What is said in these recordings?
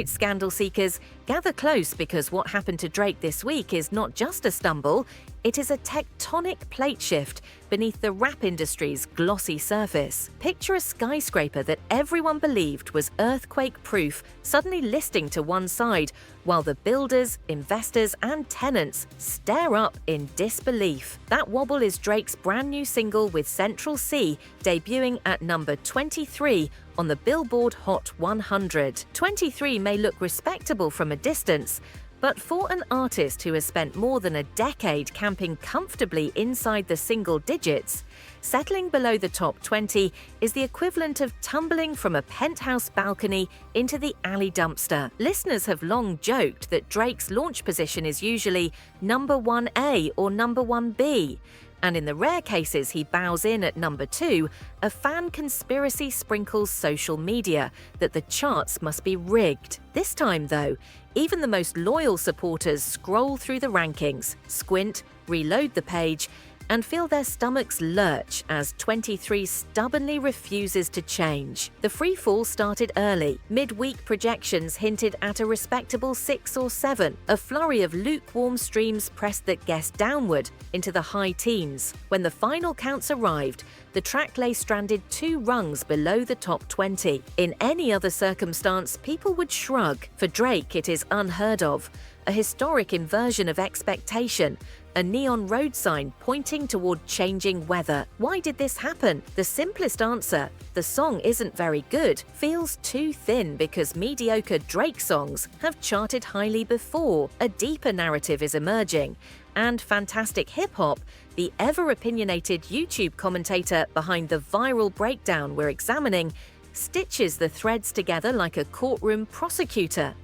right, scandal seekers, gather close because what happened to Drake this week is not just a stumble, it is a tectonic plate shift beneath the rap industry's glossy surface. Picture a skyscraper that everyone believed was earthquake-proof suddenly listing to one side, while the builders, investors, and tenants stare up in disbelief. That wobble is Drake's brand new single with Central C, debuting at number 23 on the Billboard Hot 100. 23 may look respectable from a distance, but for an artist who has spent more than a decade camping comfortably inside the single digits, settling below the top 20 is the equivalent of tumbling from a penthouse balcony into the alley dumpster. Listeners have long joked that Drake's launch position is usually number 1A or number 1B, and in the rare cases he bows in at number 2, a fan conspiracy sprinkles social media that the charts must be rigged. This time, though, even the most loyal supporters scroll through the rankings, squint, reload the page, and feel their stomachs lurch as 23 stubbornly refuses to change. The free fall started early. Mid-week projections hinted at a respectable 6 or 7. A flurry of lukewarm streams pressed that guess downward into the high teens. When the final counts arrived, the track lay stranded 2 rungs below the top 20. In any other circumstance, people would shrug. For Drake, it is unheard of. A historic inversion of expectation, a neon road sign pointing toward changing weather. Why did this happen? The simplest answer, the song isn't very good, feels too thin because mediocre Drake songs have charted highly before. A deeper narrative is emerging, and fantastic hip-hop, the ever-opinionated YouTube commentator behind the viral breakdown we're examining, stitches the threads together like a courtroom prosecutor.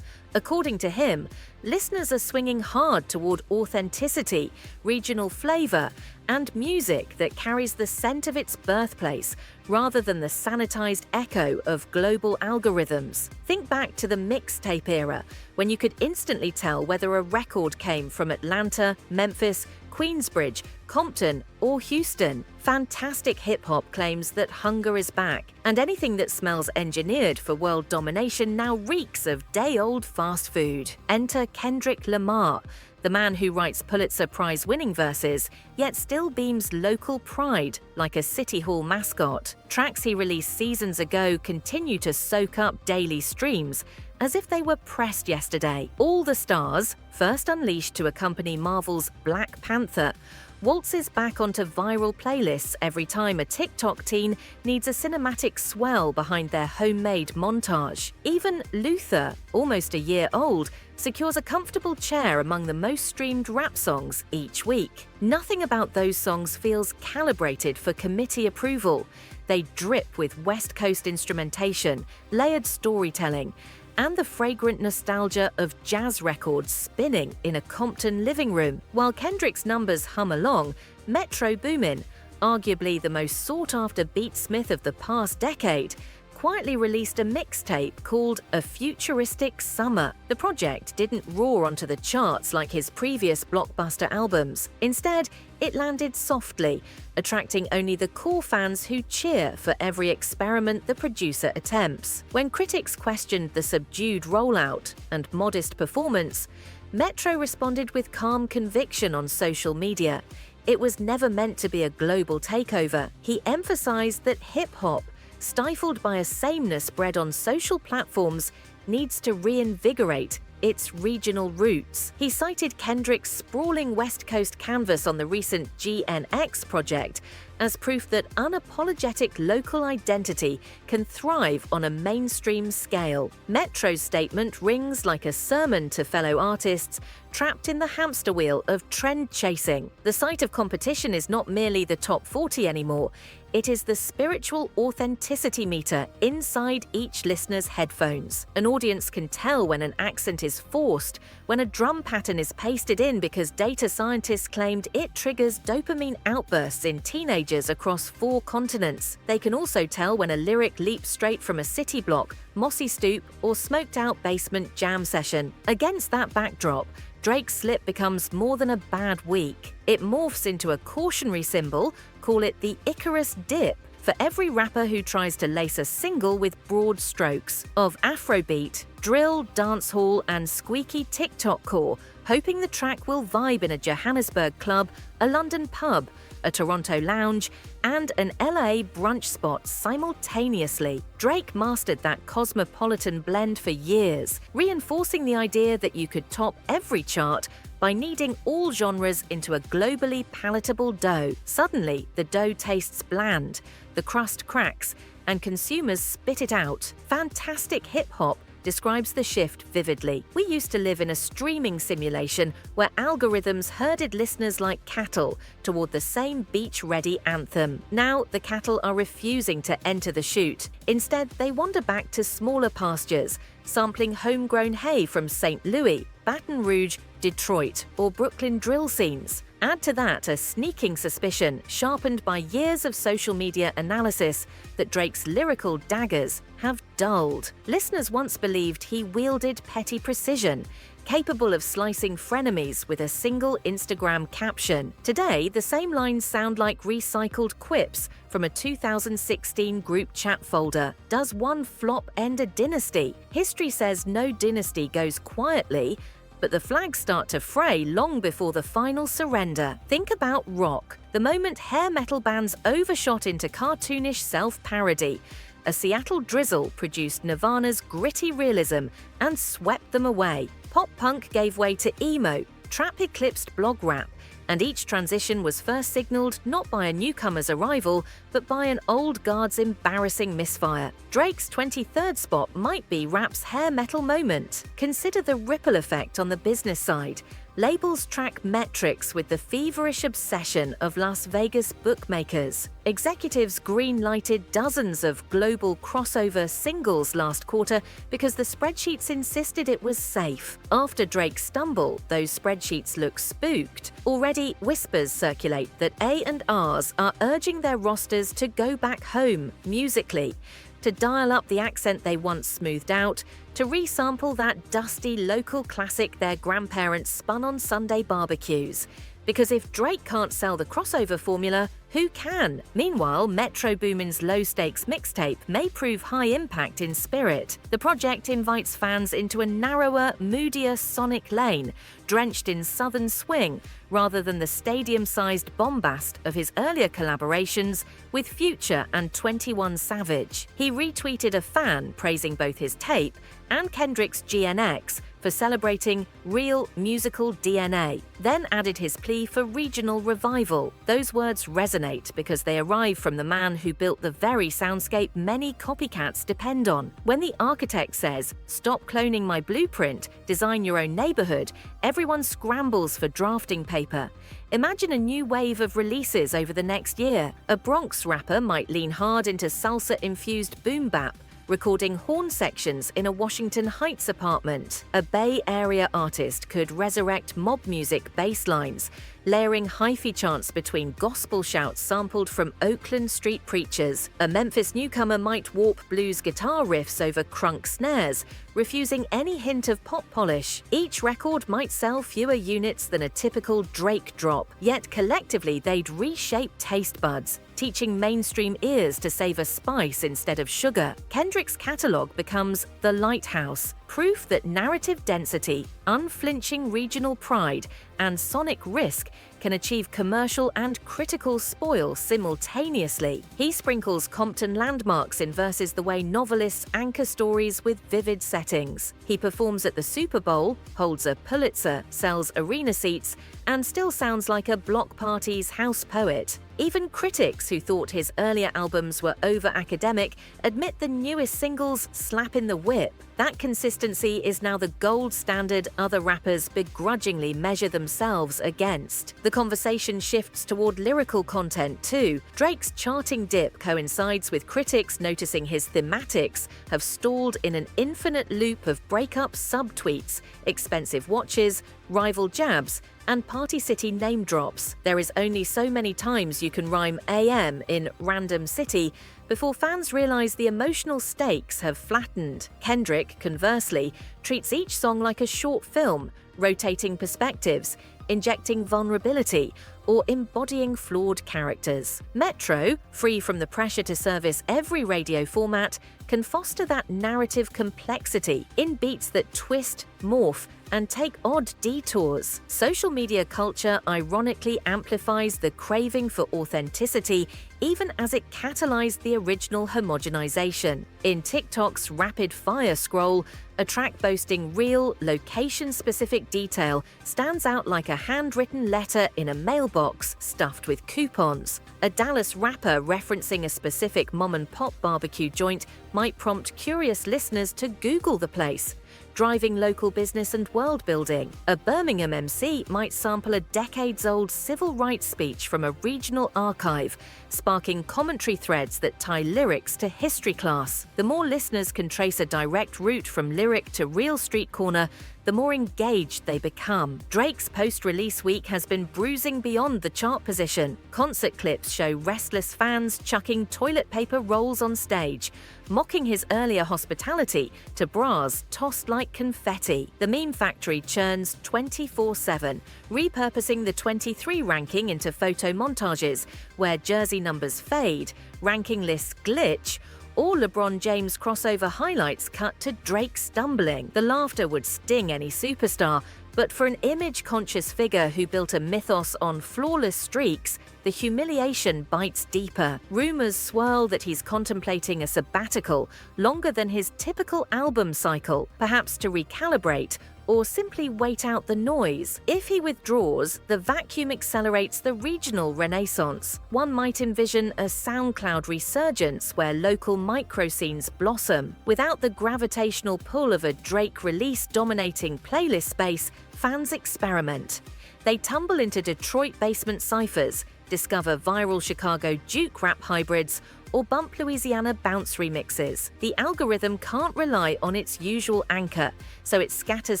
According to him, listeners are swinging hard toward authenticity, regional flavor, and music that carries the scent of its birthplace rather than the sanitized echo of global algorithms. Think back to the mixtape era, when you could instantly tell whether a record came from Atlanta, Memphis, Queensbridge, Compton, or Houston. Fantastic hip-hop claims that hunger is back, and anything that smells engineered for world domination now reeks of day-old fast food. Enter Kendrick Lamar, the man who writes Pulitzer Prize-winning verses, yet still beams local pride like a City Hall mascot. Tracks he released seasons ago continue to soak up daily streams, as if they were pressed yesterday. All the Stars, first unleashed to accompany Marvel's Black Panther, waltzes back onto viral playlists every time a TikTok teen needs a cinematic swell behind their homemade montage. Even Luther, almost a year old, secures a comfortable chair among the most streamed rap songs each week. Nothing about those songs feels calibrated for committee approval. They drip with West Coast instrumentation, layered storytelling, and the fragrant nostalgia of jazz records spinning in a Compton living room. While Kendrick's numbers hum along, Metro Boomin, arguably the most sought-after beatsmith of the past decade, quietly released a mixtape called A Futuristic Summer. The project didn't roar onto the charts like his previous blockbuster albums. Instead, it landed softly, attracting only the core fans who cheer for every experiment the producer attempts. When critics questioned the subdued rollout and modest performance, Metro responded with calm conviction on social media. It was never meant to be a global takeover. He emphasized that hip-hop, stifled by a sameness bred on social platforms, needs to reinvigorate its regional roots. He cited Kendrick's sprawling West Coast canvas on the recent GNX project as proof that unapologetic local identity can thrive on a mainstream scale. Metro's statement rings like a sermon to fellow artists trapped in the hamster wheel of trend chasing. The site of competition is not merely the top 40 anymore, it is the spiritual authenticity meter inside each listener's headphones. An audience can tell when an accent is forced, when a drum pattern is pasted in because data scientists claimed it triggers dopamine outbursts in teenagers across 4 continents. They can also tell when a lyric leaps straight from a city block, mossy stoop, or smoked-out basement jam session. Against that backdrop, Drake's slip becomes more than a bad week. It morphs into a cautionary symbol, call it the Icarus dip, for every rapper who tries to lace a single with broad strokes of Afrobeat, drill, dancehall, and squeaky TikTok core, hoping the track will vibe in a Johannesburg club, a London pub, a Toronto lounge, and an LA brunch spot simultaneously. Drake mastered that cosmopolitan blend for years, reinforcing the idea that you could top every chart by kneading all genres into a globally palatable dough. Suddenly, the dough tastes bland, the crust cracks, and consumers spit it out. Fantastic hip-hop describes the shift vividly. We used to live in a streaming simulation where algorithms herded listeners like cattle toward the same beach-ready anthem. Now, the cattle are refusing to enter the chute. Instead, they wander back to smaller pastures, sampling homegrown hay from St. Louis, Baton Rouge, Detroit, or Brooklyn drill scenes. Add to that a sneaking suspicion, sharpened by years of social media analysis, that Drake's lyrical daggers have dulled. Listeners once believed he wielded petty precision, capable of slicing frenemies with a single Instagram caption. Today, the same lines sound like recycled quips from a 2016 group chat folder. Does one flop end a dynasty? History says no dynasty goes quietly, but the flags start to fray long before the final surrender. Think about rock. The moment hair metal bands overshot into cartoonish self-parody, a Seattle drizzle produced Nirvana's gritty realism and swept them away. Pop-punk gave way to emo, trap eclipsed blog rap, and each transition was first signaled not by a newcomer's arrival, but by an old guard's embarrassing misfire. Drake's 23rd spot might be rap's hair metal moment. Consider the ripple effect on the business side. Labels track metrics with the feverish obsession of Las Vegas bookmakers. Executives green-lighted dozens of global crossover singles last quarter because the spreadsheets insisted it was safe. After Drake's stumble, those spreadsheets look spooked. Already, whispers circulate that A&Rs are urging their rosters to go back home musically, to dial up the accent they once smoothed out, to resample that dusty local classic their grandparents spun on Sunday barbecues. Because if Drake can't sell the crossover formula, who can? Meanwhile, Metro Boomin's low-stakes mixtape may prove high impact in spirit. The project invites fans into a narrower, moodier sonic lane, drenched in southern swing, rather than the stadium-sized bombast of his earlier collaborations with Future and 21 Savage. He retweeted a fan praising both his tape and Kendrick's GNX for celebrating real musical DNA, then added his plea for regional revival. Those words resonate because they arrive from the man who built the very soundscape many copycats depend on. When the architect says, "Stop cloning my blueprint, design your own neighborhood," everyone scrambles for drafting paper. Imagine a new wave of releases over the next year. A Bronx rapper might lean hard into salsa-infused boom bap, recording horn sections in a Washington Heights apartment. A Bay Area artist could resurrect mob music bass lines, layering hi-fi chants between gospel shouts sampled from Oakland street preachers. A Memphis newcomer might warp blues guitar riffs over crunk snares, refusing any hint of pop polish. Each record might sell fewer units than a typical Drake drop, yet collectively they'd reshape taste buds, teaching mainstream ears to savor spice instead of sugar. Kendrick's catalog becomes the lighthouse, proof that narrative density, unflinching regional pride, and sonic risk can achieve commercial and critical spoil simultaneously. He sprinkles Compton landmarks in verses the way novelists anchor stories with vivid settings. He performs at the Super Bowl, holds a Pulitzer, sells arena seats, and still sounds like a block party's house poet. Even critics who thought his earlier albums were over-academic admit the newest singles slap in the whip. That consistency is now the gold standard other rappers begrudgingly measure themselves against. The conversation shifts toward lyrical content too. Drake's charting dip coincides with critics noticing his thematics have stalled in an infinite loop of breakup subtweets, expensive watches, rival jabs, and Party City name drops. There is only so many times you can rhyme AM in Random City before fans realize the emotional stakes have flattened. Kendrick, conversely, treats each song like a short film, rotating perspectives, injecting vulnerability, or embodying flawed characters. Metro, free from the pressure to service every radio format, can foster that narrative complexity in beats that twist, morph, and take odd detours. Social media culture ironically amplifies the craving for authenticity even as it catalyzed the original homogenization. In TikTok's rapid-fire scroll, a track boasting real, location-specific detail stands out like a handwritten letter in a mailbox stuffed with coupons. A Dallas rapper referencing a specific mom-and-pop barbecue joint might prompt curious listeners to Google the place, driving local business and world building. A Birmingham MC might sample a decades-old civil rights speech from a regional archive, sparking commentary threads that tie lyrics to history class. The more listeners can trace a direct route from lyric to real street corner, the more engaged they become. Drake's post-release week has been bruising beyond the chart position. Concert clips show restless fans chucking toilet paper rolls on stage, mocking his earlier hospitality to bras tossed like confetti. The Meme Factory churns 24/7, repurposing the 23 ranking into photo montages where jersey numbers fade, ranking lists glitch, or LeBron James crossover highlights cut to Drake stumbling. The laughter would sting any superstar, but for an image-conscious figure who built a mythos on flawless streaks, the humiliation bites deeper. Rumors swirl that he's contemplating a sabbatical longer than his typical album cycle, perhaps to recalibrate or simply wait out the noise. If he withdraws, the vacuum accelerates the regional renaissance. One might envision a SoundCloud resurgence where local micro-scenes blossom. Without the gravitational pull of a Drake release dominating playlist space, fans experiment. They tumble into Detroit basement ciphers, discover viral Chicago juke rap hybrids, or bump Louisiana bounce remixes. The algorithm can't rely on its usual anchor, so it scatters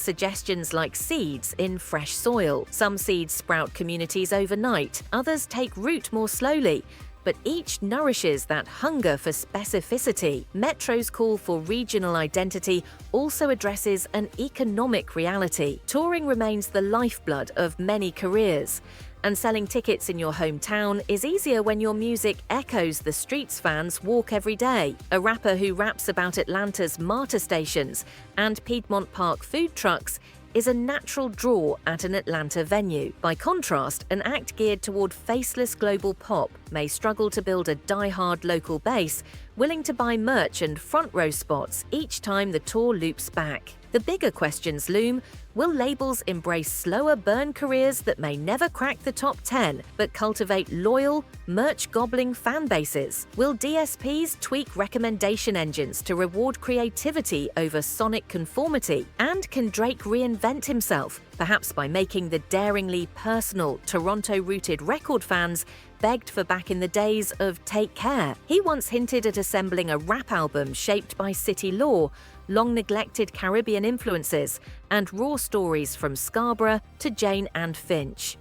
suggestions like seeds in fresh soil. Some seeds sprout communities overnight, others take root more slowly, but each nourishes that hunger for specificity. Metro's call for regional identity also addresses an economic reality. Touring remains the lifeblood of many careers, and selling tickets in your hometown is easier when your music echoes the streets fans walk every day. A rapper who raps about Atlanta's MARTA stations and Piedmont Park food trucks is a natural draw at an Atlanta venue. By contrast, an act geared toward faceless global pop may struggle to build a die-hard local base, willing to buy merch and front-row spots each time the tour loops back. The bigger questions loom: will labels embrace slower burn careers that may never crack the top 10, but cultivate loyal, merch-gobbling fan bases? Will DSPs tweak recommendation engines to reward creativity over sonic conformity? And can Drake reinvent himself, perhaps by making the daringly personal, Toronto-rooted record fans begged for back in the days of Take Care? He once hinted at assembling a rap album shaped by city lore, long-neglected Caribbean influences, and raw stories from Scarborough to Jane and Finch.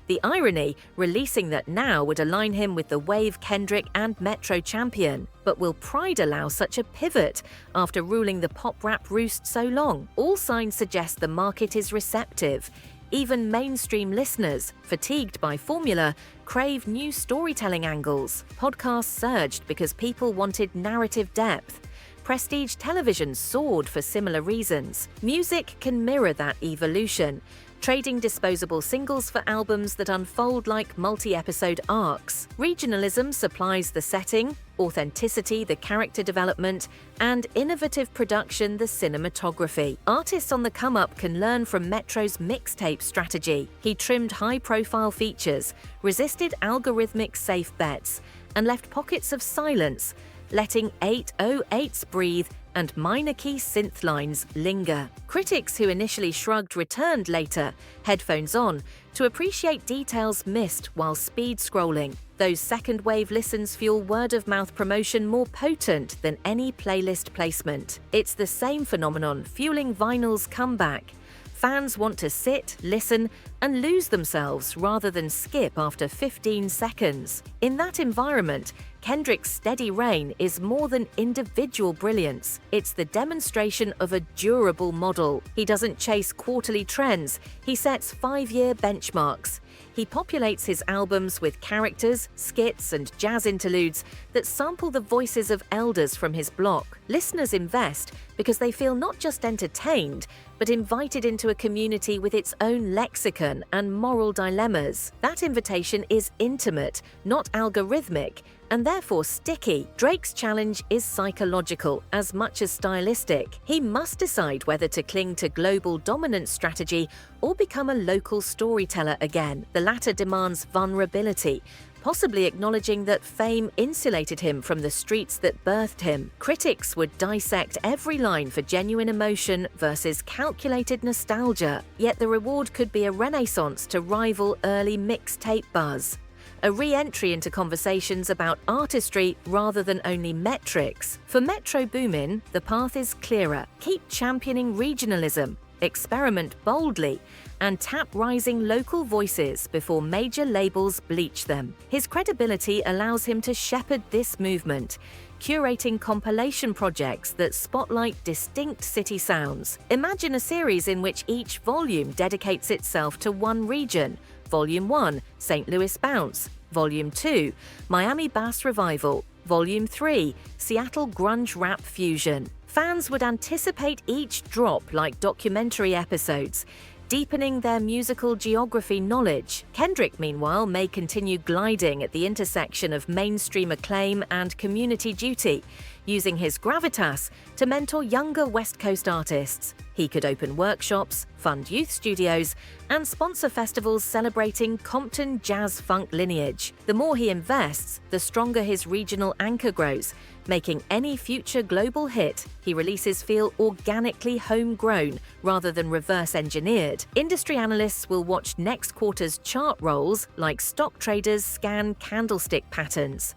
The irony, releasing that now would align him with the Wave Kendrick and Metro champion. But will Pride allow such a pivot after ruling the pop-rap roost so long? All signs suggest the market is receptive. Even mainstream listeners, fatigued by formula, crave new storytelling angles. Podcasts surged because people wanted narrative depth. Prestige television soared for similar reasons. Music can mirror that evolution, trading disposable singles for albums that unfold like multi-episode arcs. Regionalism supplies the setting, authenticity the character development, and innovative production the cinematography. Artists on the come-up can learn from Metro's mixtape strategy. He trimmed high-profile features, resisted algorithmic safe bets, and left pockets of silence, letting 808s breathe and minor key synth lines linger. Critics who initially shrugged returned later, headphones on, to appreciate details missed while speed scrolling. Those second-wave listens fuel word-of-mouth promotion more potent than any playlist placement. It's the same phenomenon fueling vinyl's comeback. Fans want to sit, listen, and lose themselves rather than skip after 15 seconds. In that environment, Kendrick's steady reign is more than individual brilliance. It's the demonstration of a durable model. He doesn't chase quarterly trends, he sets 5-year benchmarks. He populates his albums with characters, skits, and jazz interludes that sample the voices of elders from his block. Listeners invest because they feel not just entertained, but invited into a community with its own lexicon and moral dilemmas. That invitation is intimate, not algorithmic, and therefore sticky. Drake's challenge is psychological as much as stylistic. He must decide whether to cling to global dominance strategy or become a local storyteller again. The latter demands vulnerability, possibly acknowledging that fame insulated him from the streets that birthed him. Critics would dissect every line for genuine emotion versus calculated nostalgia, yet the reward could be a renaissance to rival early mixtape buzz. A re-entry into conversations about artistry rather than only metrics. For Metro Boomin, the path is clearer. Keep championing regionalism, experiment boldly, and tap rising local voices before major labels bleach them. His credibility allows him to shepherd this movement, curating compilation projects that spotlight distinct city sounds. Imagine a series in which each volume dedicates itself to one region. Volume 1, St. Louis Bounce. Volume 2, Miami Bass Revival. Volume 3, Seattle Grunge Rap Fusion. Fans would anticipate each drop like documentary episodes, deepening their musical geography knowledge. Kendrick, meanwhile, may continue gliding at the intersection of mainstream acclaim and community duty, using his gravitas to mentor younger West Coast artists. He could open workshops, fund youth studios, and sponsor festivals celebrating Compton jazz funk lineage. The more he invests, the stronger his regional anchor grows, making any future global hit he releases feel organically homegrown rather than reverse-engineered. Industry analysts will watch next quarter's chart rolls like stock traders scan candlestick patterns.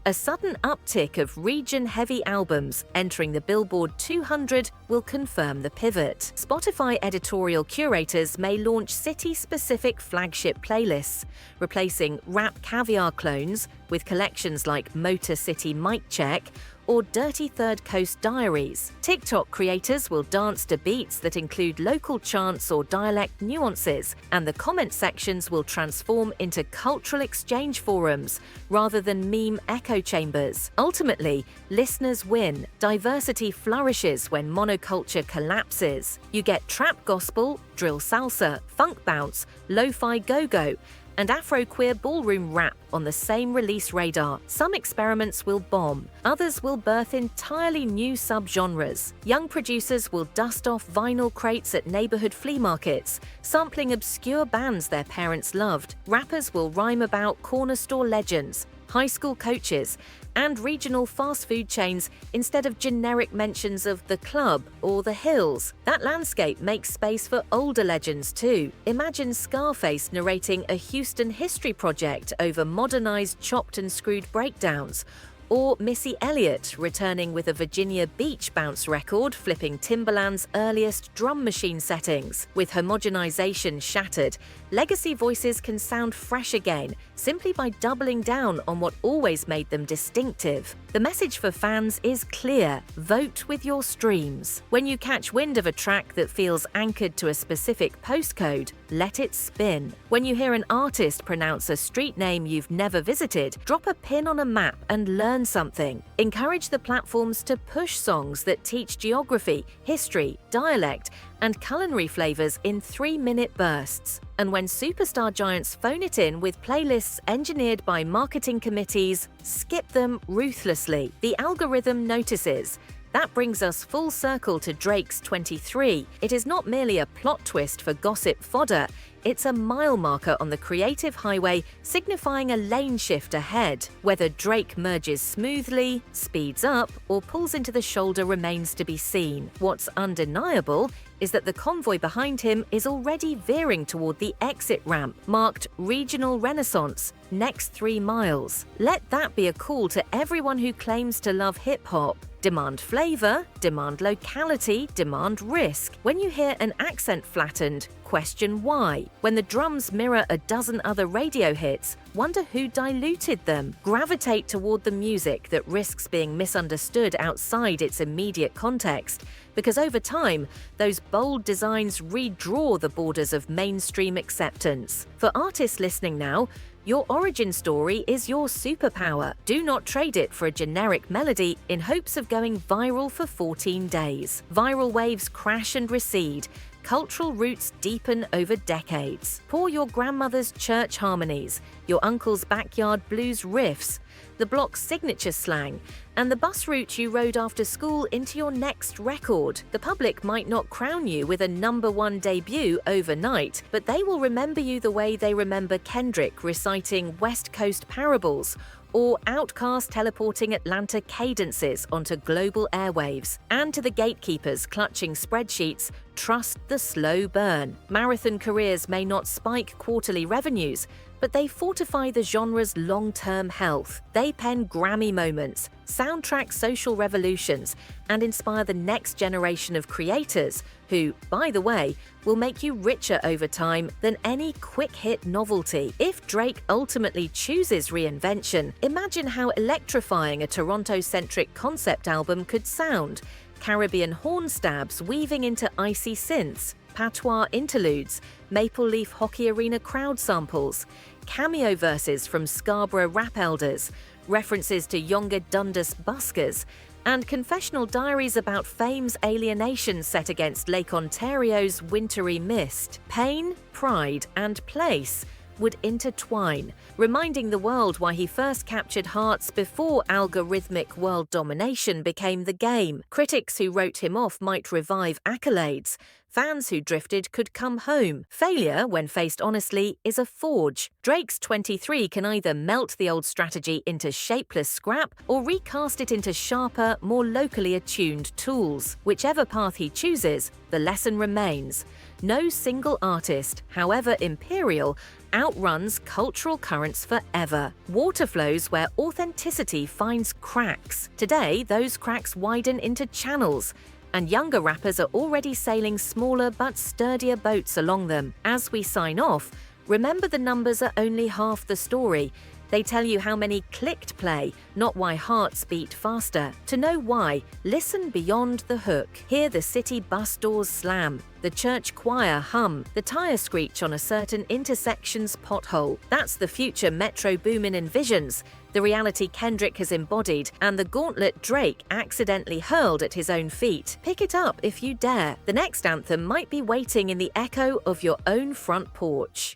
A sudden uptick of region-heavy albums entering the Billboard 200 will confirm the pivot. Spotify editorial curators may launch city-specific flagship playlists, replacing Rap Caviar clones with collections like Motor City Mic Check or Dirty Third Coast Diaries. TikTok creators will dance to beats that include local chants or dialect nuances, and the comment sections will transform into cultural exchange forums rather than meme echo chambers. Ultimately, listeners win. Diversity flourishes when monoculture collapses. You get trap gospel, drill salsa, funk bounce, lo-fi go-go, and Afro-queer ballroom rap on the same release radar. Some experiments will bomb, others will birth entirely new subgenres. Young producers will dust off vinyl crates at neighborhood flea markets, sampling obscure bands their parents loved. Rappers will rhyme about corner store legends, high school coaches, and regional fast food chains instead of generic mentions of the club or the hills. That landscape makes space for older legends too. Imagine Scarface narrating a Houston history project over modernized chopped and screwed breakdowns, or Missy Elliott returning with a Virginia Beach bounce record flipping Timbaland's earliest drum machine settings. With homogenization shattered, legacy voices can sound fresh again simply by doubling down on what always made them distinctive. The message for fans is clear: vote with your streams. When you catch wind of a track that feels anchored to a specific postcode, let it spin. When you hear an artist pronounce a street name you've never visited, drop a pin on a map and learn something. Encourage the platforms to push songs that teach geography, history, dialect, and culinary flavors in 3-minute bursts. And when superstar giants phone it in with playlists engineered by marketing committees, skip them ruthlessly. The algorithm notices. That brings us full circle to Drake's 23. It is not merely a plot twist for gossip fodder, it's a mile marker on the creative highway signifying a lane shift ahead. Whether Drake merges smoothly, speeds up, or pulls into the shoulder remains to be seen. What's undeniable is that the convoy behind him is already veering toward the exit ramp, marked Regional Renaissance, next 3 miles. Let that be a call to everyone who claims to love hip-hop. Demand flavor, demand locality, demand risk. When you hear an accent flattened, question why. When the drums mirror a dozen other radio hits, wonder who diluted them. Gravitate toward the music that risks being misunderstood outside its immediate context, because over time, those bold designs redraw the borders of mainstream acceptance. For artists listening now, your origin story is your superpower. Do not trade it for a generic melody in hopes of going viral for 14 days. Viral waves crash and recede. Cultural roots deepen over decades. Pour your grandmother's church harmonies, your uncle's backyard blues riffs, the block's signature slang, and the bus route you rode after school into your next record. The public might not crown you with a #1 debut overnight, but they will remember you the way they remember Kendrick reciting West Coast parables, or Outkast teleporting Atlanta cadences onto global airwaves. And to the gatekeepers clutching spreadsheets, trust the slow burn. Marathon careers may not spike quarterly revenues, but they fortify the genre's long-term health. They pen Grammy moments, soundtrack social revolutions, and inspire the next generation of creators who, by the way, will make you richer over time than any quick-hit novelty. If Drake ultimately chooses reinvention, imagine how electrifying a Toronto-centric concept album could sound. Caribbean horn stabs weaving into icy synths, patois interludes, Maple Leaf Hockey Arena crowd samples, cameo verses from Scarborough rap elders, references to younger Dundas buskers, and confessional diaries about fame's alienation set against Lake Ontario's wintry mist. Pain, pride, and place would intertwine, reminding the world why he first captured hearts before algorithmic world domination became the game. Critics who wrote him off might revive accolades. Fans who drifted could come home. Failure, when faced honestly, is a forge. Drake's 23 can either melt the old strategy into shapeless scrap or recast it into sharper, more locally attuned tools. Whichever path he chooses, the lesson remains. No single artist, however imperial, outruns cultural currents forever. Water flows where authenticity finds cracks. Today, those cracks widen into channels, and younger rappers are already sailing smaller but sturdier boats along them. As we sign off, remember the numbers are only half the story. They tell you how many clicked play, not why hearts beat faster. To know why, listen beyond the hook. Hear the city bus doors slam, the church choir hum, the tire screech on a certain intersection's pothole. That's the future Metro Boomin envisions, the reality Kendrick has embodied, and the gauntlet Drake accidentally hurled at his own feet. Pick it up if you dare. The next anthem might be waiting in the echo of your own front porch.